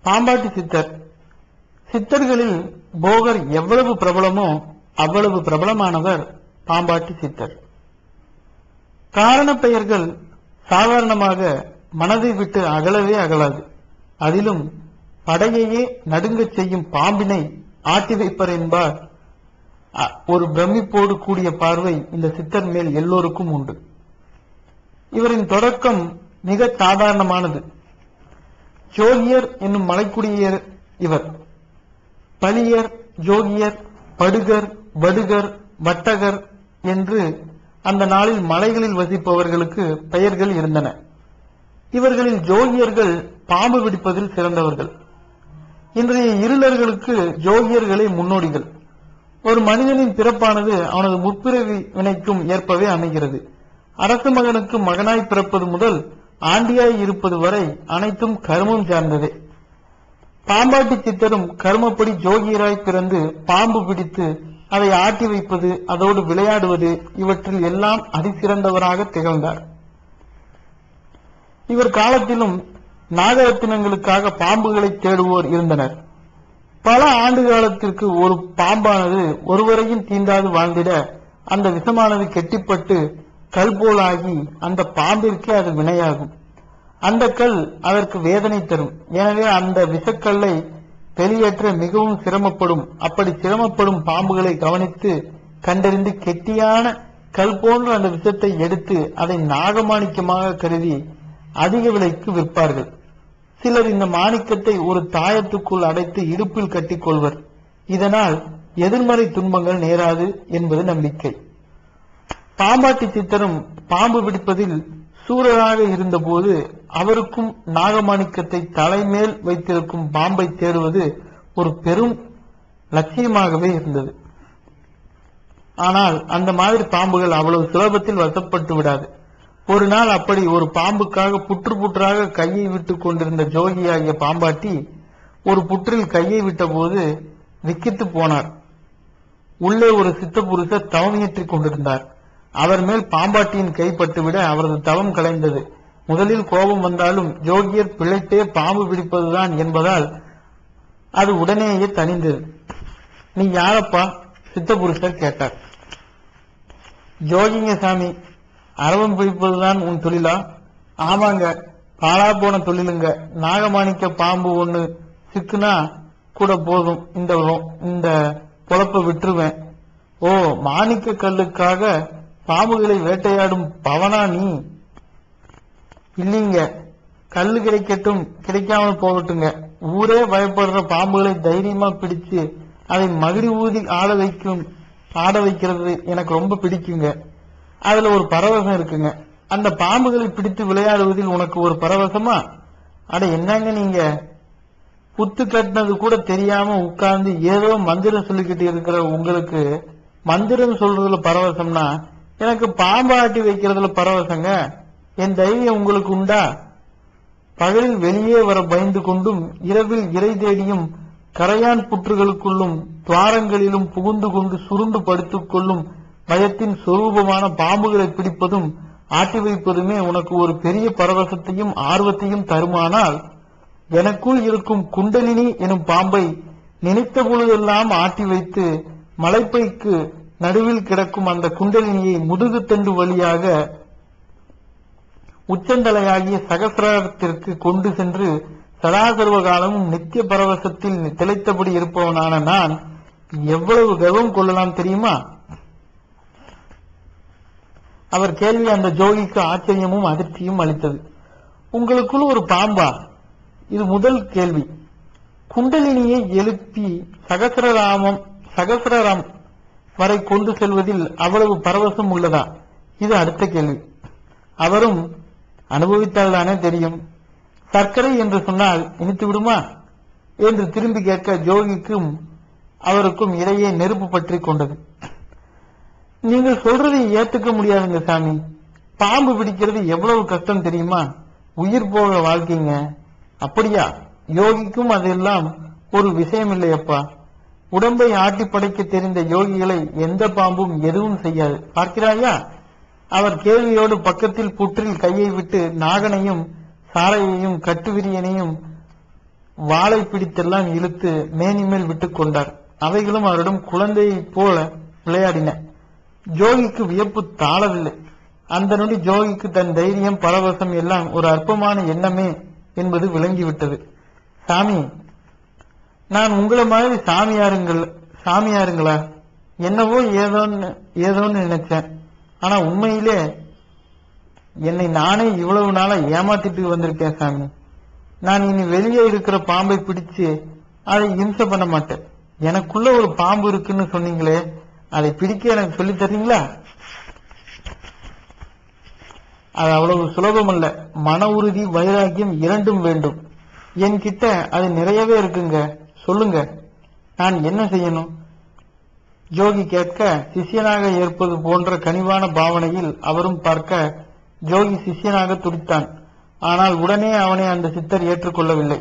பாம்பாட்டி சித்தர். சித்தர்களில் போகர் எவ்வளவு பிரபலமோ அவ்வளவு பிரபலமானவர் பாம்பாட்டி சித்தர். காரண பெயர்கள் சாதாரணமாக மனதை விட்டு அகலவே அகலாது. அதிலும் படையையே நடுங்கச் செய்யும் பாம்பினை ஆட்டி வைப்பர் என்பார். ஒரு பிரமிப்போடு கூடிய பார்வை இந்த சித்தர் மேல் எல்லோருக்கும் உண்டு. இவரின் தொடக்கம் மிக சாதாரணமானது. ஜோகியர் என்னும் மலைக்குடியர் இவர். பலியர், ஜோகியர், படுகர், வடுகர், வட்டகர் என்று அந்த நாளில் மலைகளில் வசிப்பவர்களுக்கு பெயர்கள் இருந்தன. இவர்களில் ஜோகியர்கள் பாம்பு பிடிப்பதில் சிறந்தவர்கள். இன்றைய இருளர்களுக்கு ஜோகியர்களே முன்னோடிகள். ஒரு மனிதனின் பிறப்பானது அவனது முற்பிறவி வினைக்கும் ஏற்பவே அமைகிறது. அரசு மகனுக்கு மகனாய் பிறப்பது முதல் ஆண்டியாய் இருப்பது வரை அனைத்தும் கர்மம் சார்ந்ததே. பாம்பாட்டி சித்தரும் கர்மப்படி ஜோகியராய் பிறந்து பாம்பு பிடித்து அதை ஆட்டி வைப்பது, அதோடு விளையாடுவது, இவற்றில் எல்லாம் அதிசிறந்தவராக திகழ்ந்தார். இவர் காலத்திலும் நாகரத்தினங்களுக்காக பாம்புகளை தேடுவோர் இருந்தனர். பல ஆண்டு காலத்திற்கு ஒரு பாம்பானது ஒருவரையும் தீண்டாது வாழ்ந்திட அந்த விஷமானது கெட்டிப்பட்டு கல் போலாகி அந்த பாம்பிற்கே அது வினையாகும். அந்த கல் அதற்கு வேதனை தரும். எனவே அந்த விஷக்கல்லை வெளியேற்ற மிகவும் சிரமப்படும். அப்படி சிரமப்படும் பாம்புகளை கவனித்து கண்டறிந்து கெட்டியான கல் போன்ற அந்த விஷத்தை எடுத்து அதை நாகமாணிக்கமாக கருதி அதிக விலைக்கு விற்பார்கள். சிலர் இந்த மாணிக்கத்தை ஒரு தாயத்துக்குள் அடைத்து இடுப்பில் கட்டிக்கொள்வர். இதனால் எதிர்மறை துன்பங்கள் நேராது என்பது நம்பிக்கை. பாம்பாட்டி சித்தரும் பாம்பு பிடிப்பதில் சூரராக இருந்தபோது அவருக்கும் நாகமாணிக்கத்தை தலைமேல் வைத்திருக்கும் பாம்பை தேடுவது ஒரு பெரும் லட்சியமாகவே இருந்தது. ஆனால் அந்த மாதிரி பாம்புகள் அவ்வளவு சுலபத்தில் வசப்பட்டு விடாது. ஒரு நாள் அப்படி ஒரு பாம்புக்காக புற்று புற்றாக கையை விட்டுக் கொண்டிருந்த ஜோகியாகிய பாம்பாட்டி ஒரு புற்றில் கையை விட்ட போது விக்கித்து போனார். உள்ளே ஒரு சித்த புருஷர் தவமியற்றிக் கொண்டிருந்தார். அவர் மேல் பாம்பாட்டியின் கைப்பட்டுவிட அவரது தவம் கலைந்தது. முதலில் கோபம் வந்தாலும் ஜோகியர் பிழைத்தே பாம்பு பிடிப்பதுதான் என்பதால் அது உடனேயே தணிந்தது. நீ யாரப்பா? சித்த புருஷர் கேட்டார். ஜோகிங்க சாமி, அரவம் பிடிப்பதுதான் உன் தொழிலா? ஆமாங்க, பாலா போன தொழிலுங்க. நாகமாணிக்க பாம்பு ஒண்ணு சிக்குனா கூட போதும், இந்த பொழப்ப விட்டுருவேன். ஓ, மாணிக்க கல்லுக்காக பாம்புகளை வேட்டையாடும் பவனா நீ? இல்லீங்க, கல்லு கிடைக்கட்டும், கிடைக்காமல் போகட்டுங்க. ஊரே பயப்படுற பாம்புகளை தைரியமா பிடிச்சு அதை மகிடி ஊதி ஆட வைக்கிறது எனக்கு ரொம்ப பிடிக்குங்க. அதுல ஒரு பரவசம் இருக்குங்க. அந்த பாம்புகளை பிடித்து விளையாடுவதில் உனக்கு ஒரு பரவசமா? அட என்னங்க நீங்க, புத்து கட்டினது கூட தெரியாம உட்கார்ந்து ஏதோ மந்திரம் சொல்லிக்கிட்டு இருக்கிற உங்களுக்கு மந்திரம் சொல்றதுல பரவசம்னா எனக்கு பாம்பு ஆட்டி வைக்கிறதுல பரவசங்க. என் தைரியம் உங்களுக்கு உண்டா? பகலில் வெளியே வர பயந்து கொண்டும் இரவில் இறை தேடியும் கரையான் புற்றுகளுக்குள்ளும் துவாரங்களிலும் புகுந்து கொண்டு சுருண்டு படுத்துக் கொள்ளும் பயத்தின் சொரூபமான பாம்புகளை பிடிப்பதும் ஆட்டி வைப்பதுமே உனக்கு ஒரு பெரிய பரவசத்தையும் ஆர்வத்தையும் தருமானால், எனக்குள் இருக்கும் குண்டலினி எனும் பாம்பை நினைத்த பொழுதெல்லாம் ஆட்டி வைத்து மலைப்பைக்கு நடுவில் கிடக்கும் அந்த குண்டலினியை முதுகுத்தண்டு வழியாக உச்சந்தலையாகிய சகசிரத்திற்கு கொண்டு சென்று சதாசர்வ காலமும் நித்திய பரவசத்தில் திளைத்தபடி இருப்பவனான நான் எவ்வளவு கர்வம் கொள்ளலாம் தெரியுமா? அவர் கேள்வி அந்த ஜோகிக்கு ஆச்சரியமும் அதிர்ச்சியும் அளித்தது. உங்களுக்குள் ஒரு பாம்பா? இது முதல் கேள்வி. குண்டலினியை எழுப்பி சகசிரராம் வரை கொண்டு செல்வதில் அவ்வளவு பரவசம் உள்ளதா? இது அடுத்த கேள்வி. அவரும் அனுபவித்தால் தானே தெரியும். சர்க்கரை என்று சொன்னால் இனித்து விடுமா என்று திரும்பி கேட்க ஜோகிக்கும் அவருக்கும் இடையே நெருப்பு பற்றி கொண்டது. நீங்கள் சொல்றதை ஏத்துக்க முடியாதுங்க சாமி. பாம்பு பிடிக்கிறது எவ்வளவு கஷ்டம் தெரியுமா? உயிர் போக வாழ்க்கைங்க. அப்படியா? யோகிக்கும் அதெல்லாம் ஒரு விஷயம் இல்லையப்பா. உடம்பை ஆட்டி படைக்க தெரிந்த யோகிகளை எந்த பாம்பும் எதுவும் செய்யாது, பார்க்கிறாயா? அவர் கேள்வியோடு பக்கத்தில் புற்றில் கையை விட்டு நாகனையும் சாரையையும் கட்டுவிரியனையும் வாளை பிடித்தெல்லாம் இழுத்து மேனி மேல் விட்டுக் கொண்டார். அவைகளும் அவரிடம் குழந்தையைப் போல விளையாடின. ஜோகிக்கு வியப்பு தாழவில்லை. அந்த நொடி ஜோகிக்கு தன் தைரியம், பரவசம் எல்லாம் ஒரு அற்பமான எண்ணமே என்பது விளங்கிவிட்டது. சாமி, நான் உங்களை மாதிரி சாமியாருங்களா? என்னவோ ஏதோன்னு நினைச்சேன். ஆனா உண்மையிலே என்னை நானே இவ்வளவு நாளா ஏமாத்திட்டு வந்திருக்கேன் சாமி. நான் இனி வெளியே இருக்கிற பாம்பை பிடிச்சு அதை இம்சை பண்ண மாட்டேன். எனக்குள்ள ஒரு பாம்பு இருக்குன்னு சொன்னீங்களே, அதை பிடிக்க எனக்கு சொல்லி தரீங்களா? அது அவ்வளவு சுலபம் அல்ல. மன உறுதி, வைராக்கியம் இரண்டும் வேண்டும். என்கிட்ட அது நிறையவே இருக்குங்க. சொல்லுங்க, நான் என்ன செய்யணும்? ஜோகி கேட்க, சிஷ்யனாக ஏற்பது போன்ற கனிவான பாவனையில் அவரும் பார்க்க ஜோகி சிஷ்யனாக துடித்தான். ஆனால் உடனே அவனை அந்த சித்தர் ஏற்றுக்கொள்ளவில்லை.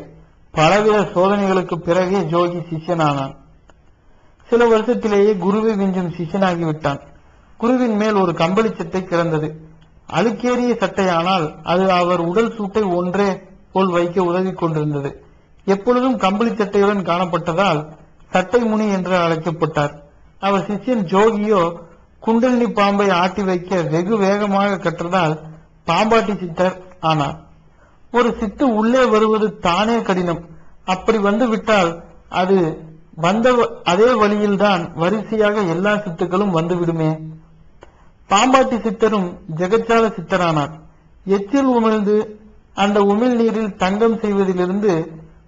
பலவித சோதனைகளுக்கு பிறகே ஜோகி சிஷ்யனானான். சில வருஷத்திலேயே குருவை விஞ்சும் சிஷ்யனாகிவிட்டான். குருவின் மேல் ஒரு கம்பளி சட்டை கிடந்தது. அழுக்கேறிய சட்டையானால் அது அவர் உடல் சூட்டை ஒன்றே போல் வைக்க உதவி கொண்டிருந்தது. எப்பொழுதும் கம்பளி சட்டையுடன் காணப்பட்டதால் சட்டை முனி என்று அழைக்கப்பட்டார். அவர் சிஷ்யன் ஜோகியோ குண்டலினி பாம்பை ஆட்டி வைக்க வெகு வேகமாக கற்றதால் பாம்பாட்டி சித்தர் ஆனார். ஒரு சித்து உள்ளே வருவது தானே கடினம். அப்படி வந்து விட்டால் அது வந்த அதே வழியில்தான் வரிசையாக எல்லா சித்துக்களும் வந்துவிடுமே. பாம்பாட்டி சித்தரும் ஜெகச்சால சித்தரானார். எச்சில் உமிழ்ந்து அந்த உமிழ் நீரில் தங்கம் செய்வதிலிருந்து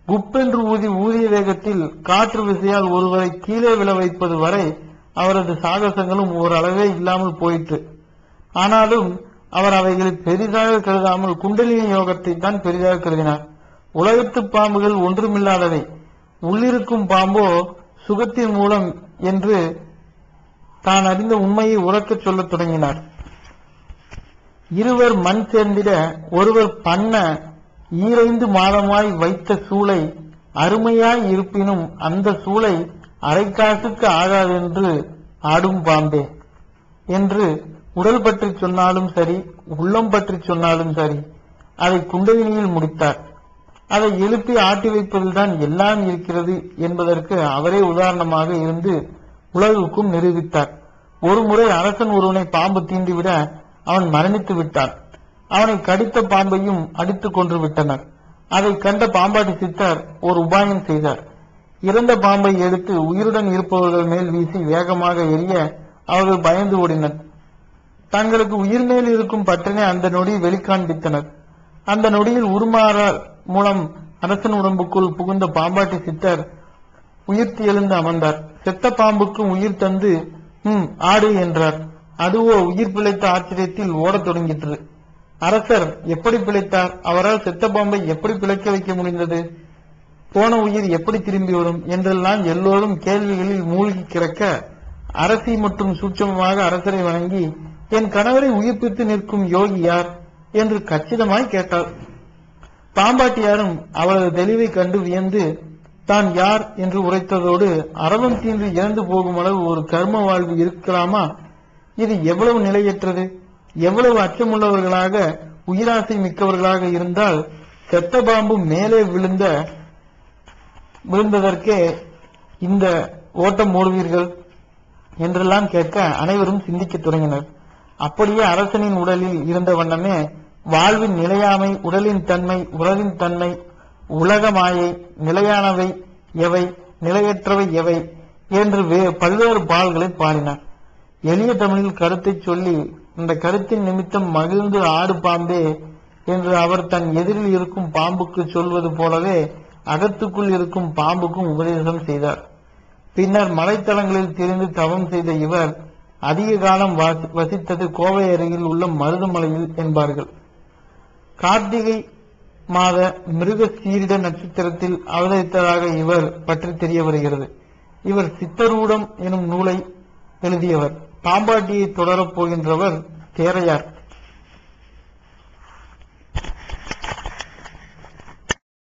குப்பென்று ஊதிய வேகத்தில் காற்று விசையால் ஒருவரை கீழே விழ வைப்பது வரை அவரது சாகசங்களும் ஓரளவே இல்லாமல் போயிற்று. ஆனாலும் அவர் அவைகளை பெரிதாக கருதாமல் குண்டலினி யோகத்தை தான் பெரிதாக கருதினார். உலகத்து பாம்புகள் ஒன்றுமில்லாதவை, உள்ளிருக்கும் பாம்போ சுகத்தின் மூலம் என்று தான் அறிந்த உண்மையை உறக்கச் சொல்லத் தொடங்கினார். இருவர் மண் சேர்ந்திட ஒருவர் பண்ண 2 மாதமாய் வைத்த சூளை அருமையாய் இருப்பினும் அந்த சூளை அரைக்காசுக்கு ஆகாதென்று ஆடும் பாம்பே என்று உடல் பற்றி சொன்னாலும் சரி, உள்ளம் பற்றி சொன்னாலும் சரி, அதை குண்டலினியில் முடித்தார். அதை எழுப்பி ஆட்டி வைப்பதில்தான் எல்லாம் இருக்கிறது என்பதற்கு அவரே உதாரணமாக இருந்து உலகுக்கும் நிரூபித்தார். ஒருமுறை அரசன் ஒருவனை பாம்பு தீண்டிவிட அவன் மரணித்து விட்டான். அவனை கடித்த பாம்பையும் அடித்துக் கொன்று விட்டனர். அதை கண்ட பாம்பாட்டி சித்தர் ஒரு உபாயம் செய்தார். இறந்த பாம்பை எடுத்து உயிருடன் இருப்பவர்கள் மேல் வீசி வேகமாக எரிய அவர்கள் பயந்து ஓடினர். தங்களுக்கு உயிர் மேல் இருக்கும் பற்றினை அந்த நொடி வெளிக்காண்பித்தனர். அந்த நொடியில் உருமாறால் மூலம் அரசன் உடம்புக்குள் புகுந்த பாம்பாட்டி சித்தர் உயிர்த்து எழுந்து அமர்ந்தார். செத்த பாம்புக்கும் உயிர் தந்து ஆடு என்றார். அதுவோ உயிர் பிழைத்த ஆச்சரியத்தில் ஓடத் தொடங்கிற்று. அரசர் எப்படி பிழைத்தார்? அவரால் செத்த பாம்பை எப்படி பிழைக்க வைக்க முடிந்தது? போன உயிர் எப்படி திரும்பி வரும் என்றெல்லாம் எல்லோரும் கேள்விகளில் மூழ்கி கிடக்க அரசி மற்றும் சூட்சமமாக அரசரை வணங்கி, என் கணவரை உயிர்ப்பித்து நிற்கும் யோகி யார் என்று கச்சிதமாய் கேட்டார். பாம்பாட்டியாரும் அவளது தெளிவை கண்டு வியந்து தான் யார் என்று உரைத்ததோடு, அரவம் தீண்டு இறந்து போகும் அளவு ஒரு கர்ம வாழ்வு இருக்கலாமா? இது எவ்வளவு நிலையற்றது! எவ்வளவு அச்சமுள்ளவர்களாக உயிராசை மிக்கவர்களாக இருந்தால் செத்த பாம்பு மேலே விழுந்ததற்கே இந்த ஓட்டம் ஓடுவீர்கள் என்றெல்லாம் கேட்க அனைவரும் சிந்திக்கத் தொடங்கினர். அப்படியே அரசனின் உடலில் இருந்த வண்ணமே வாழ்வின் நிலையாமை, உடலின் தன்மை, உறவின் தன்மை, உலக மாயை, நிலையானவை எவை, நிலையற்றவை எவை என்று பல்வேறு பால்களை பாடினார். எளிய தமிழில் கருத்தை சொல்லி இந்த கருத்தின் நிமித்தம் மகிழ்ந்து ஆடு பாம்பே என்று அவர் தன் எதிரில் இருக்கும் பாம்புக்கு சொல்வது போலவே அகத்துக்குள் இருக்கும் பாம்புக்கும் உபதேசம் செய்தார். பின்னர் மலைத்தளங்களில் திரிந்து தவம் செய்த இவர் அதிக காலம் வசித்தது கோவை அருகில் உள்ள மருதமலையில் என்பார்கள். கார்த்திகை மாத மிருக சீரிட நட்சத்திரத்தில் அவதரித்ததாக இவர் பற்றி தெரிய வருகிறது. இவர் சித்தரூடம் எனும் நூலை எழுதியவர். பாம்பாட்டியை தொடரப் போகின்றவர் தேரையார்.